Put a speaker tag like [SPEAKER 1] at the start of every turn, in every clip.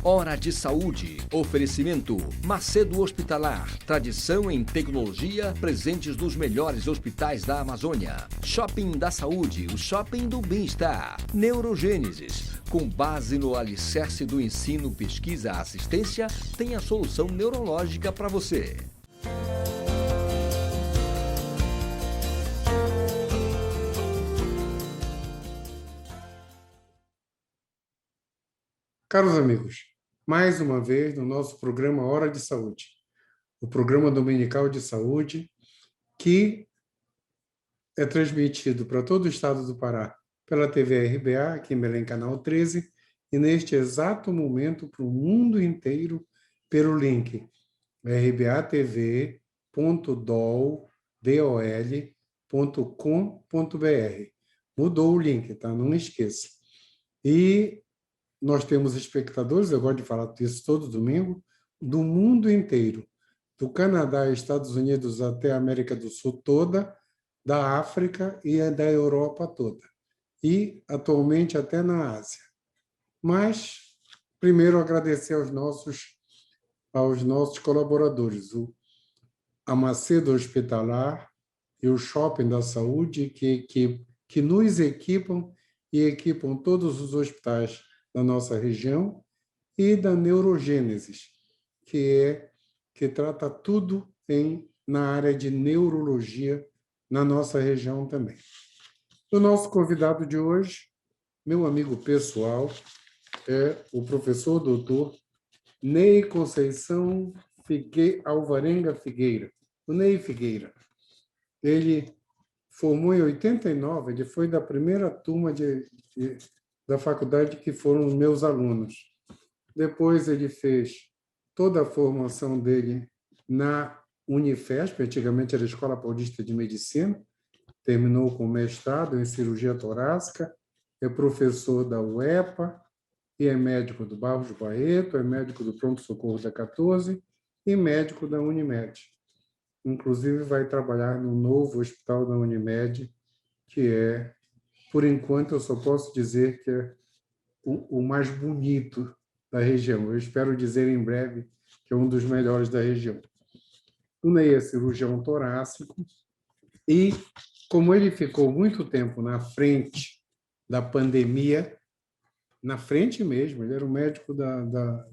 [SPEAKER 1] Hora de Saúde. Oferecimento Macedo Hospitalar. Tradição em tecnologia, presentes nos melhores hospitais da Amazônia. Shopping da Saúde, o shopping do bem-estar. Neurogênesis. Com base no alicerce do ensino, pesquisa, assistência, tem a solução neurológica para você.
[SPEAKER 2] Caros amigos, mais uma vez no nosso programa Hora de Saúde, o programa dominical de saúde que é transmitido para todo o estado do Pará pela TV RBA, aqui em Belém, Canal 13, e neste exato momento para o mundo inteiro pelo link rba.tv.dol.com.br. Mudou o link, tá? Não esqueça. E nós temos espectadores, eu gosto de falar disso todo domingo, do mundo inteiro, do Canadá, Estados Unidos até a América do Sul toda, da África e da Europa toda, e atualmente até na Ásia. Mas, primeiro, agradecer aos nossos colaboradores, a Macedo Hospitalar e o Shopping da Saúde, que nos equipam e equipam todos os hospitais da nossa região, e da Neurogênesis, que trata tudo na área de neurologia na nossa região também. O nosso convidado de hoje, meu amigo pessoal, é o professor doutor Ney Conceição Alvarenga Figueira. O Ney Figueira. Ele formou em 89, ele foi da primeira turma da faculdade que foram os meus alunos. Depois ele fez toda a formação dele na Unifesp, antigamente era a Escola Paulista de Medicina, terminou com mestrado em cirurgia torácica, é professor da UEPA, e é médico do Barros Barreto, é médico do Pronto-Socorro da 14 e médico da Unimed. Inclusive vai trabalhar no novo hospital da Unimed, que é, por enquanto, eu só posso dizer que é o mais bonito da região. Eu espero dizer em breve que é um dos melhores da região. O Ney é cirurgião torácico e, como ele ficou muito tempo na frente da pandemia, na frente mesmo, ele era o médico da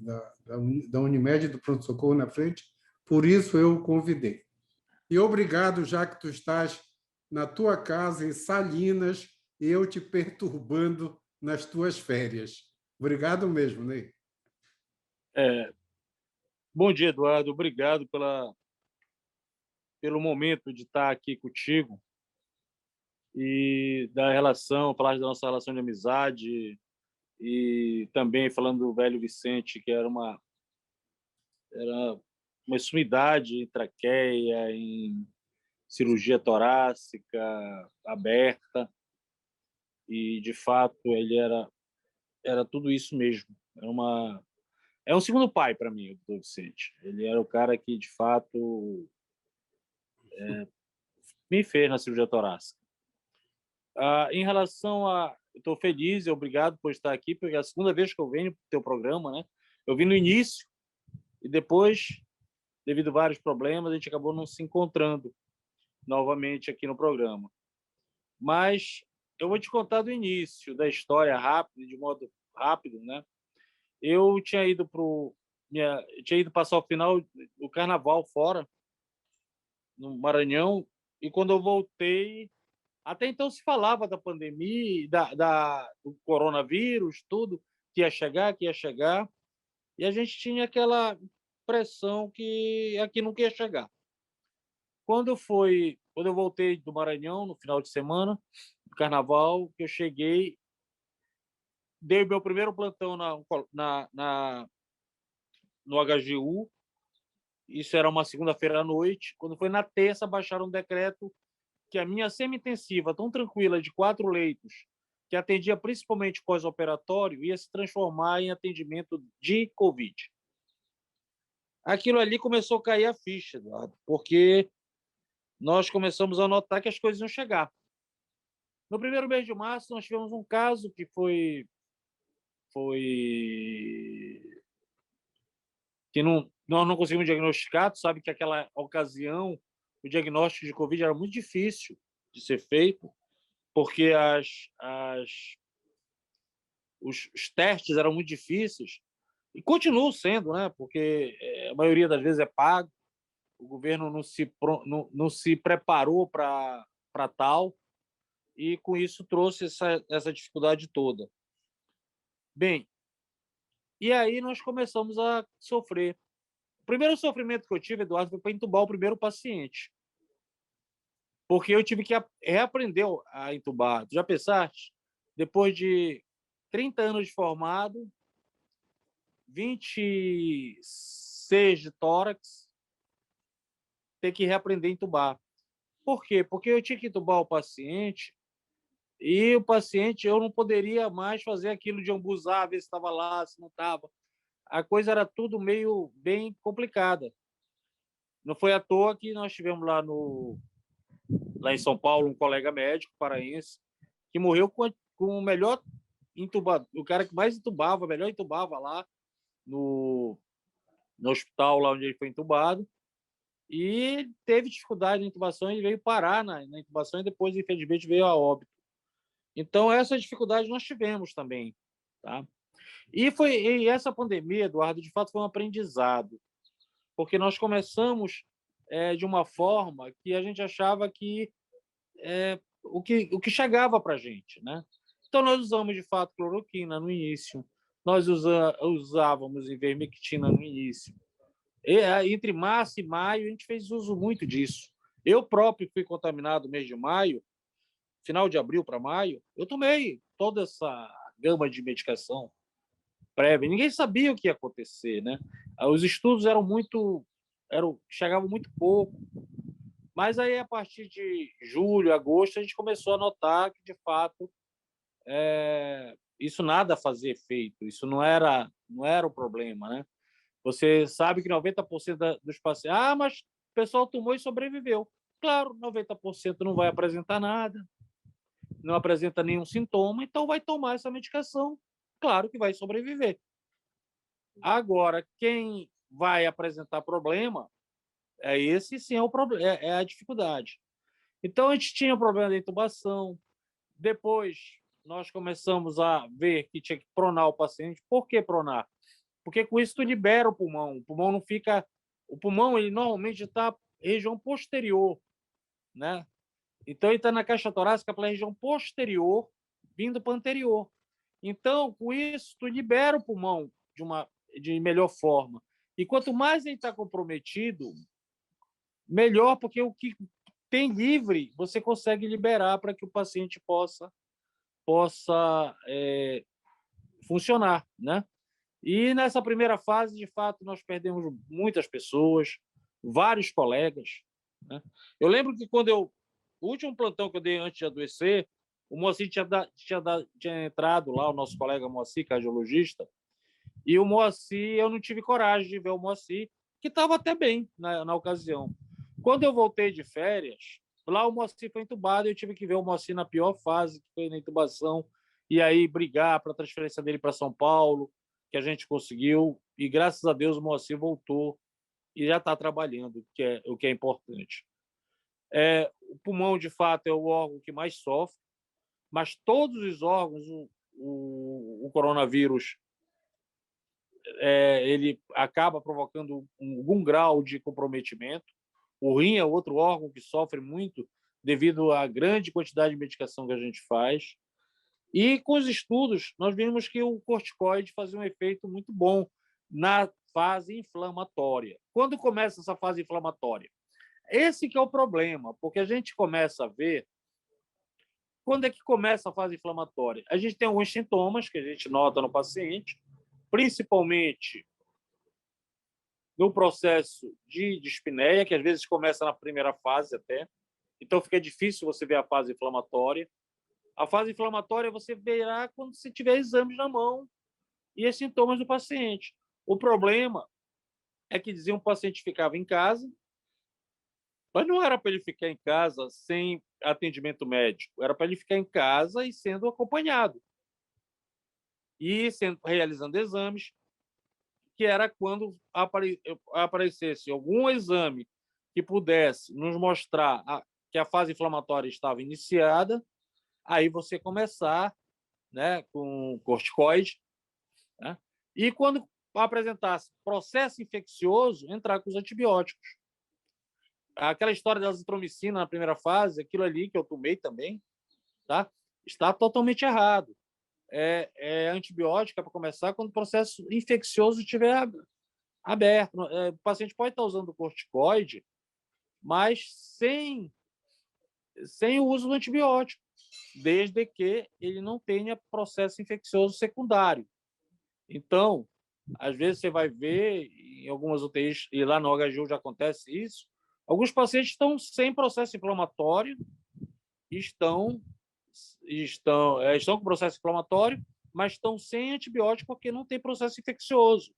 [SPEAKER 2] Unimed do pronto-socorro na frente, por isso eu o convidei. E obrigado, já que tu estás na tua casa, em Salinas, e eu te perturbando nas tuas férias. Obrigado mesmo, Ney.
[SPEAKER 3] Bom dia, Eduardo. Obrigado pelo momento de estar aqui contigo e falar da nossa relação de amizade e também falando do velho Vicente, que era uma sumidade em traqueia, em cirurgia torácica aberta, e de fato ele era tudo isso mesmo. É um segundo pai para mim, o doutor Vicente. Ele era o cara que de fato me fez na cirurgia torácica. Em relação estou feliz e obrigado por estar aqui, porque é a segunda vez que eu venho para o teu programa, né? Eu vim no início e depois, devido a vários problemas, a gente acabou não se encontrando novamente aqui no programa. Mas eu vou te contar do início da história rápido, de modo rápido, né? Eu tinha ido passar o final do carnaval fora, no Maranhão, e quando eu voltei, até então se falava da pandemia, do coronavírus, tudo que ia chegar, e a gente tinha aquela pressão que aqui não ia chegar. Quando eu voltei do Maranhão, no final de semana, do carnaval, que eu cheguei, dei meu primeiro plantão no HGU, isso era uma segunda-feira à noite. Quando foi na terça, baixaram um decreto que a minha semi-intensiva, tão tranquila, de 4 leitos, que atendia principalmente pós-operatório, ia se transformar em atendimento de Covid. Aquilo ali começou a cair a ficha, Eduardo, porque nós começamos a notar que as coisas iam chegar. No primeiro mês de março, nós tivemos um caso que foi que nós não conseguimos diagnosticar. Tu sabe que aquela ocasião o diagnóstico de Covid era muito difícil de ser feito, porque os testes eram muito difíceis, e continuam sendo, né? Porque a maioria das vezes é pago, o governo não se preparou para tal, e com isso trouxe essa dificuldade toda. Bem, e aí nós começamos a sofrer. O primeiro sofrimento que eu tive, Eduardo, foi para entubar o primeiro paciente, porque eu tive que reaprender a entubar. Já pensaste? Depois de 30 anos de formado, 26 de tórax, ter que reaprender a entubar. Por quê? Porque eu tinha que entubar o paciente e o paciente, eu não poderia mais fazer aquilo de ambuzar, ver se estava lá, se não estava. A coisa era tudo meio bem complicada. Não foi à toa que nós tivemos lá em São Paulo um colega médico paraense que morreu com o melhor entubador, o cara que mais entubava, melhor entubava lá no hospital lá onde ele foi entubado, e teve dificuldade na intubação e veio parar na intubação e depois, infelizmente, veio a óbito. Então, essa dificuldade nós tivemos também. Tá? E essa pandemia, Eduardo, de fato foi um aprendizado, porque nós começamos de uma forma que a gente achava que o que chegava para a gente. Né? Então, nós usamos, de fato, cloroquina no início, nós usávamos ivermectina no início. Entre março e maio, a gente fez uso muito disso. Eu próprio fui contaminado no mês de maio, final de abril para maio, eu tomei toda essa gama de medicação prévia. Ninguém sabia o que ia acontecer, né? Os estudos chegavam muito pouco. Mas aí, a partir de julho, agosto, a gente começou a notar que, de fato, isso nada fazia efeito, isso não era o problema, né? Você sabe que 90% dos pacientes... Ah, mas o pessoal tomou e sobreviveu. Claro, 90% não vai apresentar nada, não apresenta nenhum sintoma, então vai tomar essa medicação. Claro que vai sobreviver. Agora, quem vai apresentar problema, esse sim é o problema, é a dificuldade. Então, a gente tinha o problema da intubação. Depois, nós começamos a ver que tinha que pronar o paciente. Por que pronar? Porque com isso tu libera o pulmão. O pulmão não fica... O pulmão, ele normalmente está na região posterior, né? Então, ele está na caixa torácica pela região posterior, vindo para a anterior. Então, com isso, tu libera o pulmão de melhor forma. E quanto mais ele está comprometido, melhor, porque o que tem livre, você consegue liberar para que o paciente possa funcionar, né? E nessa primeira fase, de fato, nós perdemos muitas pessoas, vários colegas. Né? Eu lembro que o último plantão que eu dei antes de adoecer, o Moacir tinha entrado lá, o nosso colega Moacir, cardiologista, e o Moacir, eu não tive coragem de ver o Moacir, que estava até bem na ocasião. Quando eu voltei de férias, lá o Moacir foi entubado, eu tive que ver o Moacir na pior fase, que foi na intubação, e aí brigar para a transferência dele para São Paulo, que a gente conseguiu, e graças a Deus o Moacir voltou e já está trabalhando, o que é importante. O pulmão, de fato, é o órgão que mais sofre, mas todos os órgãos, o coronavírus, ele acaba provocando algum grau de comprometimento. O rim é outro órgão que sofre muito devido à grande quantidade de medicação que a gente faz. E com os estudos, nós vimos que o corticoide fazia um efeito muito bom na fase inflamatória. Quando começa essa fase inflamatória? Esse que é o problema, porque a gente começa a ver quando é que começa a fase inflamatória. A gente tem alguns sintomas que a gente nota no paciente, principalmente no processo de dispneia, que às vezes começa na primeira fase até, então fica difícil você ver a fase inflamatória. A fase inflamatória você verá quando você tiver exames na mão e os sintomas do paciente. O problema é que diziam que o paciente ficava em casa, mas não era para ele ficar em casa sem atendimento médico, era para ele ficar em casa e sendo acompanhado. E realizando exames, que era quando aparecesse algum exame que pudesse nos mostrar que a fase inflamatória estava iniciada, aí você começar, né, com corticoide, né? E quando apresentasse processo infeccioso, entrar com os antibióticos. Aquela história da azitromicina na primeira fase, aquilo ali que eu tomei também, tá? Está totalmente errado. É antibiótico para começar quando o processo infeccioso estiver aberto. O paciente pode estar usando corticoide, mas sem o uso do antibiótico, desde que ele não tenha processo infeccioso secundário. Então, às vezes você vai ver em algumas UTIs, e lá no HGU já acontece isso, alguns pacientes estão sem processo inflamatório, estão com processo inflamatório, mas estão sem antibiótico porque não tem processo infeccioso,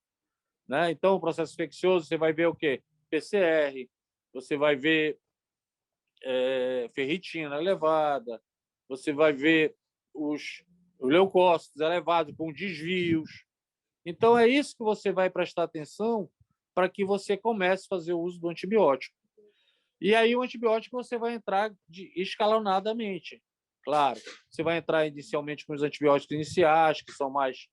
[SPEAKER 3] né? Então, o processo infeccioso, você vai ver o quê? PCR, você vai ver ferritina elevada, você vai ver os leucócitos elevados com desvios. Então, é isso que você vai prestar atenção para que você comece a fazer o uso do antibiótico. E aí, o antibiótico você vai entrar escalonadamente. Claro, você vai entrar inicialmente com os antibióticos iniciais, que são mais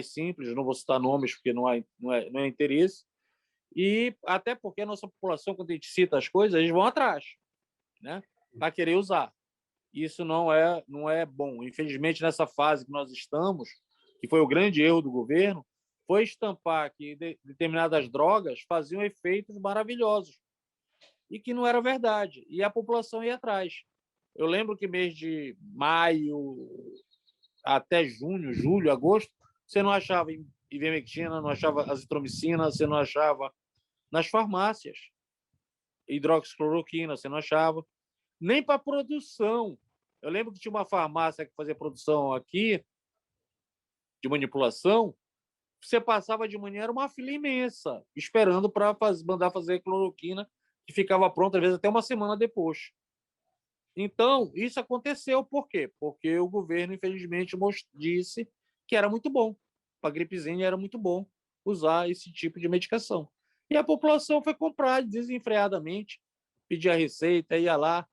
[SPEAKER 3] simples, não vou citar nomes porque não é interesse, e até porque a nossa população, quando a gente cita as coisas, eles vão atrás, né, para querer usar. Isso não é bom. Infelizmente, nessa fase que nós estamos, que foi o grande erro do governo, foi estampar que determinadas drogas faziam efeitos maravilhosos e que não era verdade. E a população ia atrás. Eu lembro que mês de maio até junho, julho, agosto, você não achava ivermectina, não achava azitromicina, você não achava nas farmácias. Hidroxicloroquina, você não achava. Nem para produção. Eu lembro que tinha uma farmácia que fazia produção aqui, de manipulação, você passava de manhã, era uma fila imensa, esperando para mandar fazer cloroquina, que ficava pronta, às vezes, até uma semana depois. Então, isso aconteceu por quê? Porque o governo, infelizmente, disse que era muito bom. Para a gripezinha era muito bom usar esse tipo de medicação. E a população foi comprar desenfreadamente, pedia a receita, ia lá.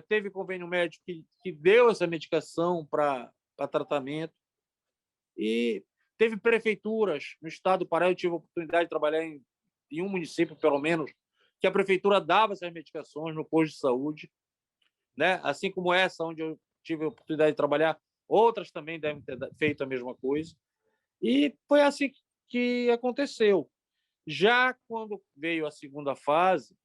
[SPEAKER 3] Teve convênio médico que deu essa medicação para tratamento. E teve prefeituras no estado do Pará, eu tive a oportunidade de trabalhar em um município, pelo menos, que a prefeitura dava essas medicações no posto de saúde, né? Assim como essa, onde eu tive a oportunidade de trabalhar, outras também devem ter feito a mesma coisa. E foi assim que aconteceu. Já quando veio a segunda fase,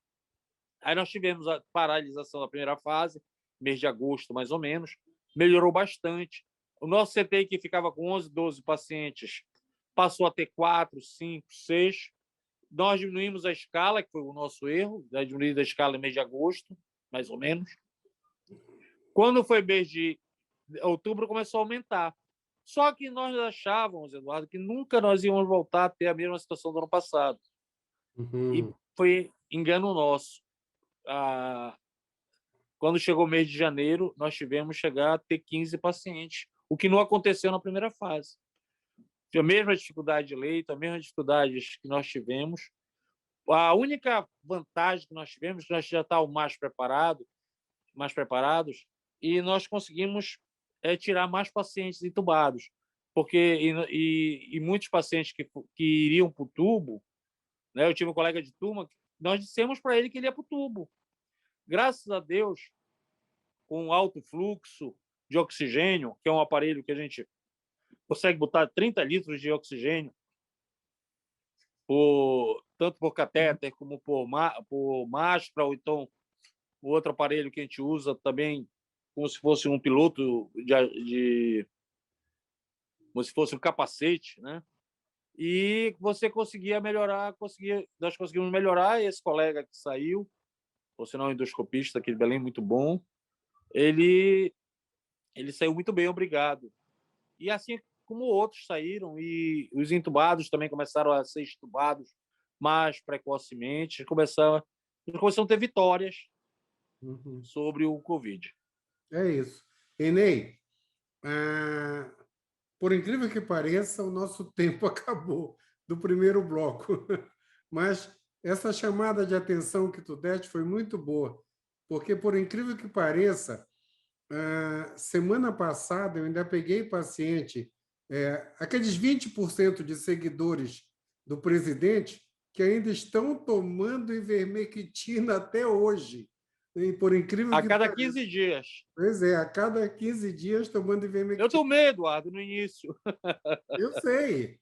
[SPEAKER 3] aí nós tivemos a paralisação da primeira fase, mês de agosto, mais ou menos, melhorou bastante. O nosso CTI, que ficava com 11, 12 pacientes, passou a ter 4, 5, 6. Nós diminuímos a escala, que foi o nosso erro, diminuímos a escala em mês de agosto, mais ou menos. Quando foi mês de outubro, começou a aumentar. Só que nós achávamos, Eduardo, que nunca nós íamos voltar a ter a mesma situação do ano passado. E foi engano nosso. Quando chegou o mês de janeiro, nós tivemos chegar a ter 15 pacientes, o que não aconteceu na primeira fase. A mesma dificuldade de leito, a mesma dificuldade que nós tivemos. A única vantagem que nós tivemos é que nós já estávamos mais preparados, e nós conseguimos tirar mais pacientes entubados, porque muitos pacientes que iriam para o tubo, né, eu tive um colega de turma, nós dissemos para ele que ele ia para o tubo. Graças a Deus, com alto fluxo de oxigênio, que é um aparelho que a gente consegue botar 30 litros de oxigênio, tanto por catéter como por máscara, ou então o outro aparelho que a gente usa também, como se fosse um piloto como se fosse um capacete, né? E você conseguia melhorar, nós conseguimos melhorar. Esse colega que saiu, ou se não, endoscopista aqui de Belém, muito bom, ele saiu muito bem, obrigado. E assim como outros saíram, e os entubados também começaram a ser entubados mais precocemente, começaram a ter vitórias sobre o Covid.
[SPEAKER 2] É isso. Enei, por incrível que pareça, o nosso tempo acabou do primeiro bloco. Mas essa chamada de atenção que tu deste foi muito boa, porque, por incrível que pareça, semana passada eu ainda peguei paciente, aqueles 20% de seguidores do presidente que ainda estão tomando ivermectina até hoje. E por incrível
[SPEAKER 3] A
[SPEAKER 2] que
[SPEAKER 3] cada
[SPEAKER 2] pareça.
[SPEAKER 3] 15 dias.
[SPEAKER 2] Pois é, a cada 15 dias tomando ivermectina.
[SPEAKER 3] Eu tomei, Eduardo, no início.
[SPEAKER 2] Eu sei,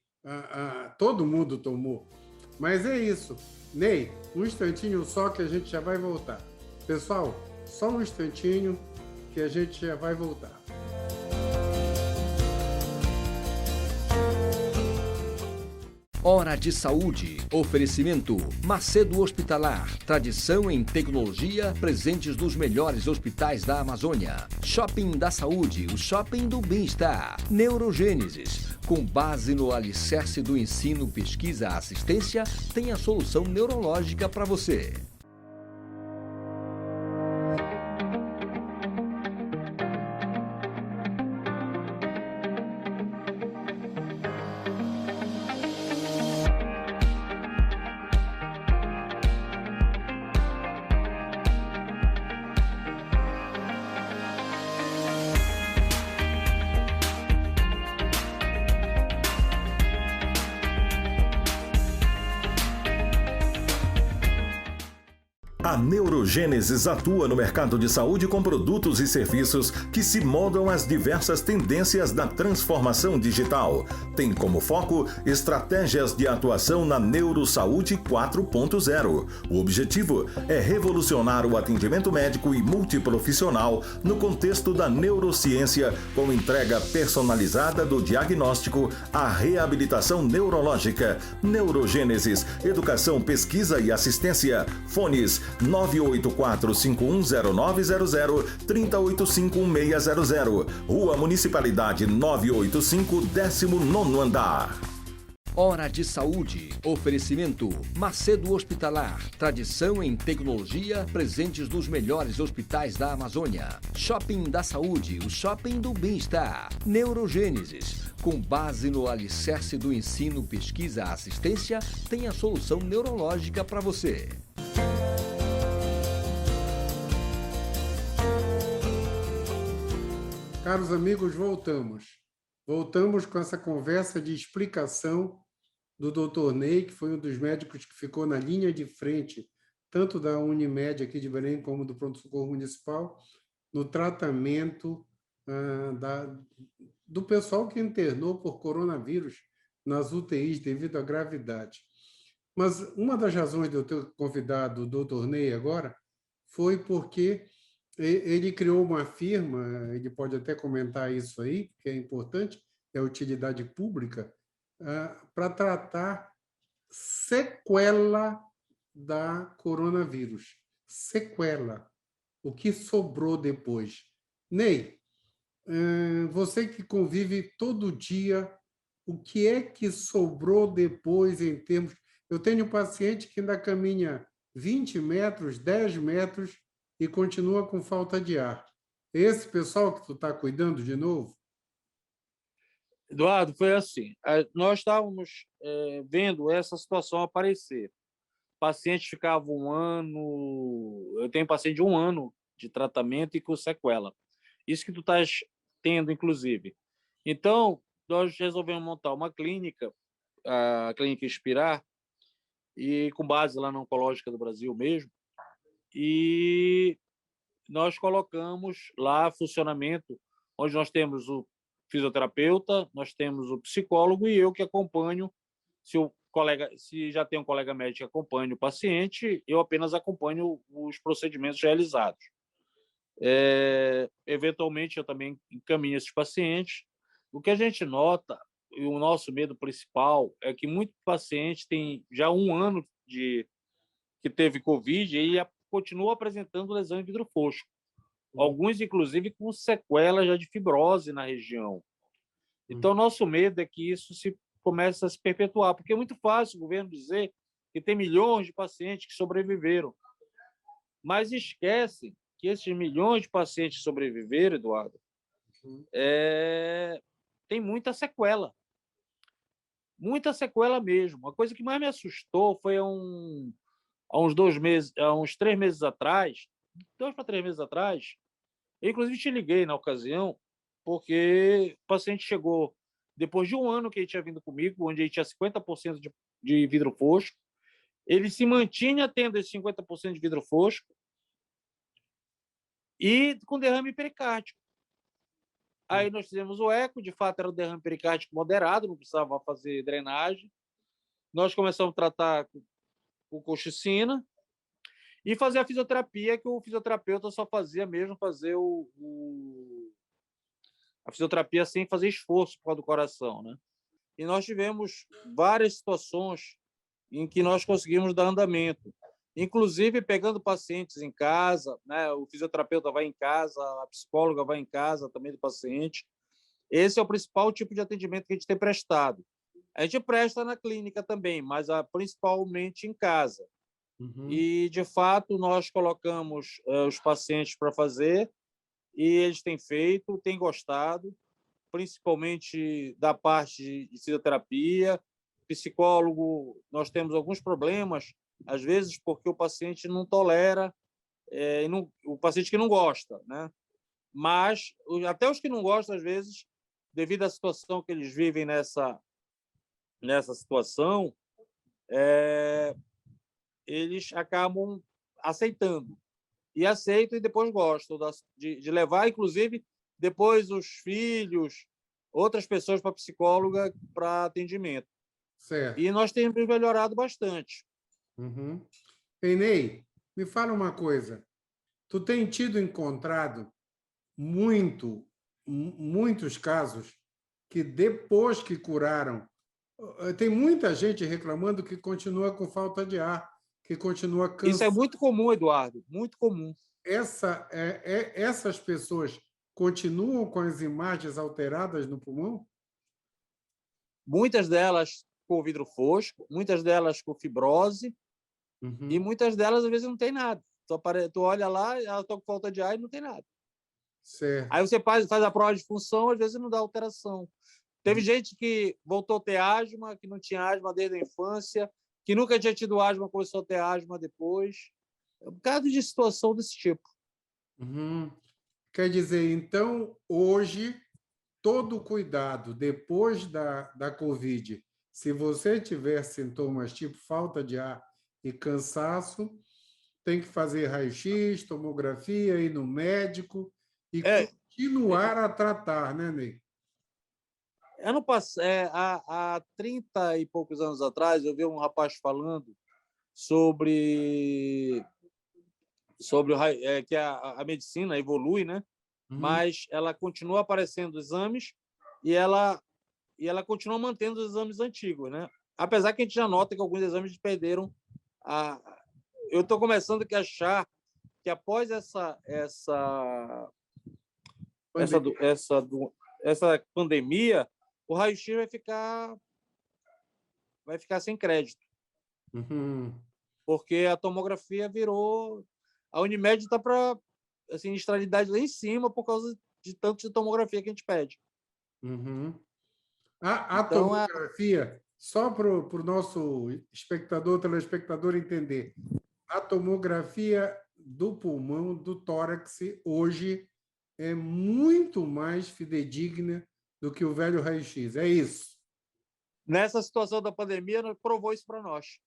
[SPEAKER 2] todo mundo tomou. Mas é isso. Ney, um instantinho só que a gente já vai voltar. Pessoal, só um instantinho que a gente já vai voltar.
[SPEAKER 1] Hora de Saúde. Oferecimento Macedo Hospitalar. Tradição em tecnologia, presentes nos melhores hospitais da Amazônia. Shopping da Saúde, o shopping do bem-estar. Neurogênesis. Com base no alicerce do ensino, pesquisa, assistência, tem a solução neurológica para você.
[SPEAKER 4] A Neurogênesis atua no mercado de saúde com produtos e serviços que se moldam às diversas tendências da transformação digital. Tem como foco estratégias de atuação na Neurosaúde 4.0. O objetivo é revolucionar o atendimento médico e multiprofissional no contexto da neurociência, com entrega personalizada do diagnóstico à reabilitação neurológica. Neurogênesis, educação, pesquisa e assistência. Fones 984-510900, 3085-1600. Rua Municipalidade 985, 19º andar.
[SPEAKER 1] Hora de Saúde. Oferecimento Macedo Hospitalar. Tradição em tecnologia, presentes nos melhores hospitais da Amazônia. Shopping da Saúde, o shopping do bem-estar. Neurogênesis. Com base no alicerce do ensino, pesquisa, assistência, tem a solução neurológica para você.
[SPEAKER 2] Caros amigos, voltamos. Voltamos com essa conversa de explicação do Dr. Ney, que foi um dos médicos que ficou na linha de frente, tanto da Unimed aqui de Belém, como do Pronto-Socorro Municipal, no tratamento do pessoal que internou por coronavírus nas UTIs devido à gravidade. Mas uma das razões de eu ter convidado o Dr. Ney agora foi porque ele criou uma firma, ele pode até comentar isso aí, que é importante, é utilidade pública, para tratar sequela da coronavírus. Sequela. O que sobrou depois. Ney, você que convive todo dia, o que é que sobrou depois em termos... Eu tenho um paciente que ainda caminha 20 metros, 10 metros, e continua com falta de ar. Esse pessoal que tu está cuidando de novo?
[SPEAKER 3] Eduardo, foi assim. Nós estávamos vendo essa situação aparecer. Pacientes ficavam um ano... Eu tenho paciente de 1 ano de tratamento e com sequela. Isso que tu estás tendo, inclusive. Então, nós resolvemos montar uma clínica, a Clínica Inspirar, e com base lá na Oncológica do Brasil mesmo, e nós colocamos lá funcionamento, onde nós temos o fisioterapeuta, nós temos o psicólogo e eu que acompanho. Se já tem um colega médico que acompanha o paciente, eu apenas acompanho os procedimentos realizados. Eventualmente, eu também encaminho esses pacientes. O que a gente nota, e o nosso medo principal, é que muitos pacientes têm já 1 ano que teve Covid e continua apresentando lesão em vidro fosco. Alguns, inclusive, com sequelas já de fibrose na região. Então, nosso medo é que isso comece a se perpetuar, porque é muito fácil o governo dizer que tem milhões de pacientes que sobreviveram. Mas esquece que esses milhões de pacientes que sobreviveram, Eduardo, tem muita sequela mesmo. A coisa que mais me assustou foi há uns 2 meses, há uns 3 meses atrás, 2 para 3 meses atrás, eu inclusive te liguei na ocasião, porque o paciente chegou depois de um ano que ele tinha vindo comigo, onde ele tinha 50% de vidro fosco, ele se mantinha tendo esse 50% de vidro fosco e com derrame pericárdico. Aí nós fizemos o eco, de fato era um derrame pericárdico moderado, não precisava fazer drenagem. Nós começamos a tratar com colchicina e fazer a fisioterapia, que o fisioterapeuta só fazia mesmo fazer a fisioterapia sem fazer esforço por causa do coração, né? E nós tivemos várias situações em que nós conseguimos dar andamento, inclusive pegando pacientes em casa, né? O fisioterapeuta vai em casa, a psicóloga vai em casa também do paciente. Esse é o principal tipo de atendimento que a gente tem prestado. A gente presta na clínica também, mas principalmente em casa.
[SPEAKER 2] Uhum.
[SPEAKER 3] E, de fato, nós colocamos os pacientes para fazer e eles têm feito, têm gostado, principalmente da parte de fisioterapia. Psicólogo, nós temos alguns problemas, às vezes porque o paciente não tolera, o paciente que não gosta, né? Mas até os que não gostam, às vezes, devido à situação que eles vivem nessa situação, eles acabam aceitando. E aceitam e depois gostam de levar, inclusive, depois os filhos, outras pessoas para psicóloga para atendimento.
[SPEAKER 2] Certo.
[SPEAKER 3] E nós temos melhorado bastante.
[SPEAKER 2] Uhum. Ney, me fala uma coisa. Tu tem encontrado muitos casos que depois que curaram, tem muita gente reclamando que continua com falta de ar, que continua cansado.
[SPEAKER 3] Isso é muito comum, Eduardo, muito comum.
[SPEAKER 2] Essas pessoas continuam com as imagens alteradas no pulmão?
[SPEAKER 3] Muitas delas com vidro fosco, muitas delas com fibrose, e muitas delas, às vezes, não tem nada. Tu olha lá, ela está com falta de ar e não tem nada.
[SPEAKER 2] Certo.
[SPEAKER 3] Aí você faz a prova de função, às vezes não dá alteração. Teve gente que voltou a ter asma, que não tinha asma desde a infância, que nunca tinha tido asma, começou a ter asma depois. É um bocado de situação desse tipo.
[SPEAKER 2] Uhum. Quer dizer, então, hoje, todo cuidado depois da Covid, se você tiver sintomas tipo falta de ar e cansaço, tem que fazer raio-x, tomografia, ir no médico e continuar a tratar, né, Ney?
[SPEAKER 3] Há 30 e poucos anos atrás, eu vi um rapaz falando sobre que a medicina evolui, né? Mas ela continua aparecendo exames e ela continua mantendo os exames antigos, né? Apesar que a gente já nota que alguns exames perderam eu estou começando a achar que após essa pandemia, o raio-x vai ficar sem crédito. Porque a tomografia virou... A Unimed está para sinistralidade lá em cima por causa de tanto de tomografia que a gente pede.
[SPEAKER 2] A tomografia, só para o nosso telespectador entender, a tomografia do pulmão, do tórax, hoje é muito mais fidedigna do que o velho raio-x. É isso?
[SPEAKER 3] Nessa situação da pandemia, provou isso para nós.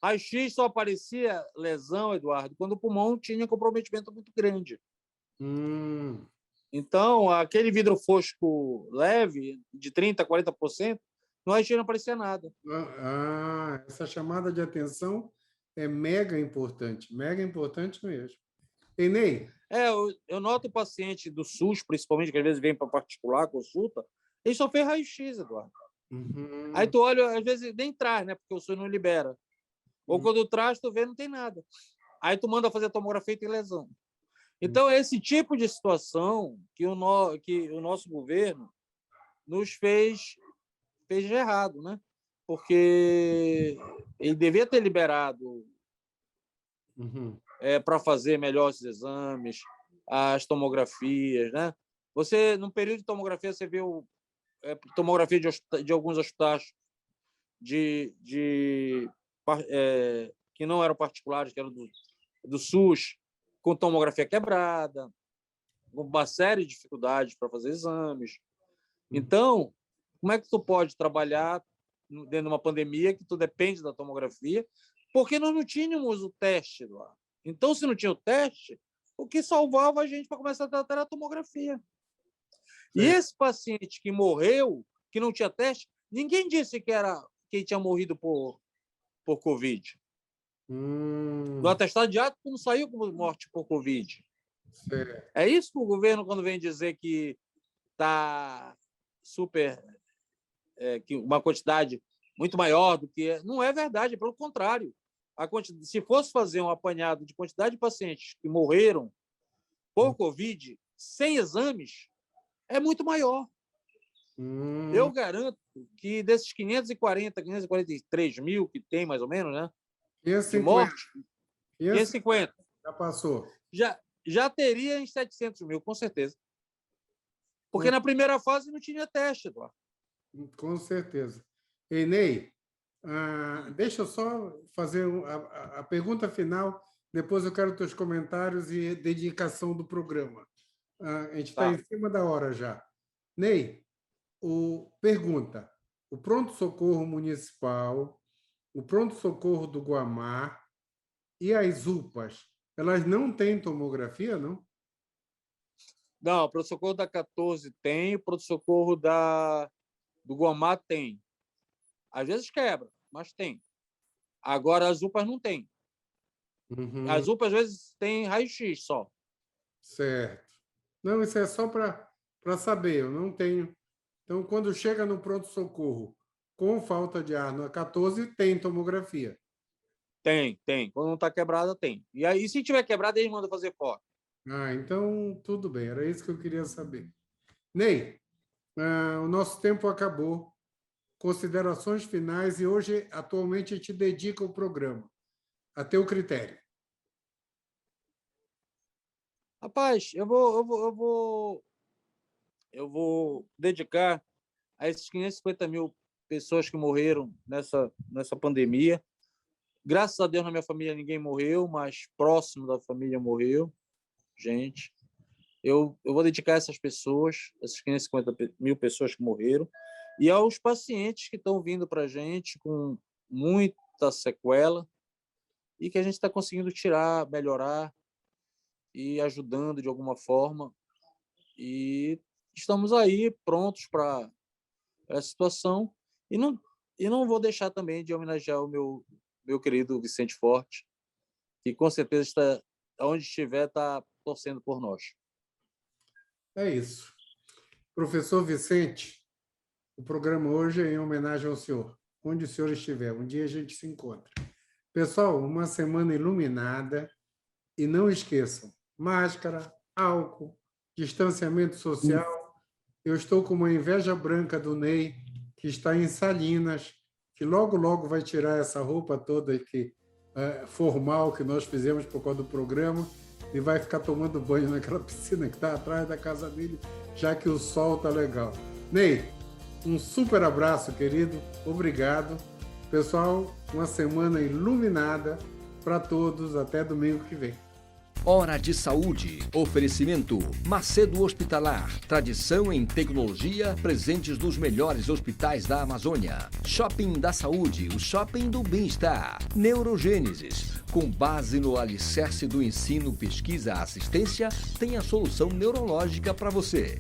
[SPEAKER 3] Raio-x só aparecia lesão, Eduardo, quando o pulmão tinha comprometimento muito grande. Então, aquele vidro fosco leve, de 30% a 40%, no raio-x não aparecia nada.
[SPEAKER 2] Essa chamada de atenção é mega importante mesmo. Ney?
[SPEAKER 3] Eu noto o paciente do SUS, principalmente, que às vezes vem para particular, consulta, ele só fez raio-x, Eduardo. Aí tu olha, às vezes nem traz, né? Porque o SUS não libera. Ou quando traz, tu vê, não tem nada. Aí tu manda fazer a tomografia e tem lesão. Então, é esse tipo de situação que o nosso governo nos fez de errado, né? Porque ele devia ter liberado para fazer melhor esses exames, as tomografias, né? Você, no período de tomografia, você viu tomografia de alguns hospitais que não eram particulares, que eram do SUS, com tomografia quebrada, com uma série de dificuldades para fazer exames. Então, como é que tu pode trabalhar dentro de uma pandemia que tu depende da tomografia? Porque nós não tínhamos o teste lá. Então, se não tinha o teste, o que salvava a gente para começar a tratar a tomografia. E esse paciente que morreu, que não tinha teste, ninguém disse que tinha morrido por Covid. No atestado de óbito não saiu como morte por Covid.
[SPEAKER 2] Certo.
[SPEAKER 3] É isso que o governo, quando vem dizer que está super... que uma quantidade muito maior do que... Não é verdade, pelo contrário. Se fosse fazer um apanhado de quantidade de pacientes que morreram por Covid, sem exames, é muito maior. Eu garanto que desses 543 mil que tem, mais ou menos, né?
[SPEAKER 2] 550.
[SPEAKER 3] De morte, 550.
[SPEAKER 2] Já passou.
[SPEAKER 3] Já teria em 700 mil, com certeza. Porque na primeira fase não tinha teste, Eduardo.
[SPEAKER 2] Com certeza. E, Ney, deixa eu só fazer a pergunta final, depois eu quero teus comentários e dedicação do programa. A gente está em cima da hora já. Ney, pergunta: o pronto-socorro municipal, o pronto-socorro do Guamá e as UPAs, elas não têm tomografia, não?
[SPEAKER 3] Não, o pronto-socorro da 14 tem, o pronto-socorro do Guamá tem. Às vezes quebra, mas tem. Agora, as UPAs não tem.
[SPEAKER 2] Uhum.
[SPEAKER 3] As UPAs, às vezes, têm raio-x só.
[SPEAKER 2] Certo. Não, isso é só para saber, eu não tenho. Então, quando chega no pronto-socorro com falta de ar na 14, tem tomografia.
[SPEAKER 3] Tem. Quando não está quebrada, tem. E aí, se tiver quebrada, eles mandam fazer fora.
[SPEAKER 2] Então, tudo bem, era isso que eu queria saber. Ney, o nosso tempo acabou. Considerações finais, e hoje, atualmente, a gente dedica o programa. A teu critério.
[SPEAKER 3] Rapaz, eu vou dedicar a esses 550 mil pessoas que morreram nessa pandemia. Graças a Deus, na minha família, ninguém morreu, mas próximo da família morreu. Gente, eu vou dedicar a essas pessoas, essas 550 mil pessoas que morreram, e aos pacientes que estão vindo para a gente com muita sequela e que a gente está conseguindo tirar, melhorar e ajudando de alguma forma. E estamos aí prontos para essa situação. E não vou deixar também de homenagear o meu querido Vicente Forte, que com certeza está, onde estiver, está torcendo por nós.
[SPEAKER 2] É isso. Professor Vicente, o programa hoje é em homenagem ao senhor. Onde o senhor estiver, um dia a gente se encontra. Pessoal, uma semana iluminada. E não esqueçam, máscara, álcool, distanciamento social. Eu estou com uma inveja branca do Ney, que está em Salinas, que logo vai tirar essa roupa toda formal que nós fizemos por causa do programa e vai ficar tomando banho naquela piscina que está atrás da casa dele, já que o sol está legal. Ney, um super abraço, querido. Obrigado. Pessoal, uma semana iluminada para todos. Até domingo que vem.
[SPEAKER 1] Hora de Saúde. Oferecimento Macedo Hospitalar. Tradição em tecnologia, presentes nos melhores hospitais da Amazônia. Shopping da Saúde, o shopping do bem-estar. Neurogênesis. Com base no alicerce do ensino, pesquisa, assistência, tem a solução neurológica para você.